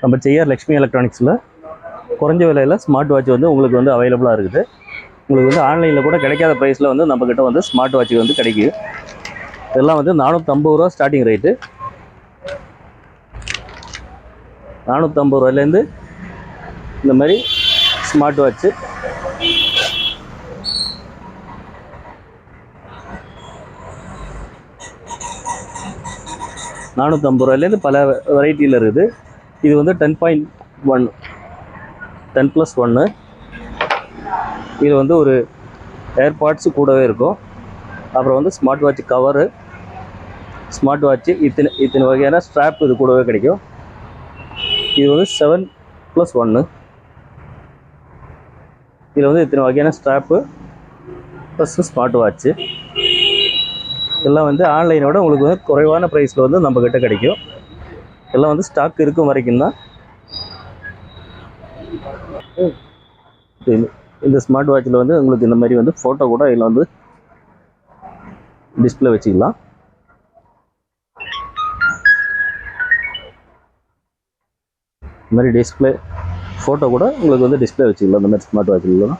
நம்ம செய்யர் லக்ஷ்மி எலக்ட்ரானிக்ஸில் குறைஞ்ச விலையில் ஸ்மார்ட் வாட்ச் வந்து உங்களுக்கு வந்து அவைலபிளாக இருக்குது. உங்களுக்கு வந்து ஆன்லைனில் கூட கிடைக்காத ப்ரைஸில் வந்து நம்மக்கிட்ட வந்து ஸ்மார்ட் வாட்ச் வந்து கிடைக்கும். இதெல்லாம் வந்து 450 ரூபா ஸ்டார்டிங் ரேட்டு. 450 ரூபாயிலேருந்து இந்த மாதிரி ஸ்மார்ட் வாட்ச்சு $450 பல வெரைட்டியில் இருக்குது. இது வந்து 10.1 10+1. இது வந்து ஒரு ஏர்பாட்ஸு கூடவே இருக்கும். அப்புறம் வந்து smart watch cover, smart watch இத்தனை வகையான ஸ்ட்ராப் இது கூடவே கிடைக்கும். இது வந்து 7+1. இதில் வந்து இத்தனை வகையான ஸ்ட்ராப்பு ப்ளஸ் ஸ்மார்ட் வாட்ச்சு எல்லாம் வந்து ஆன்லைனோட உங்களுக்கு வந்து குறைவான ப்ரைஸில் வந்து நம்மக்கிட்ட கிடைக்கும். எல்லாம் வந்து ஸ்டாக் இருக்கும் வரைக்கும் தான். இந்த ஸ்மார்ட் வாட்சில் வந்து உங்களுக்கு இந்த மாதிரி வந்து ஃபோட்டோ கூட இதில் வந்து டிஸ்பிளே வச்சுக்கலாம். இந்த மாதிரி டிஸ்பிளே ஃபோட்டோ கூட உங்களுக்கு வந்து டிஸ்பிளே வச்சுக்கலாம் இந்த மாதிரி ஸ்மார்ட் வாட்சில்.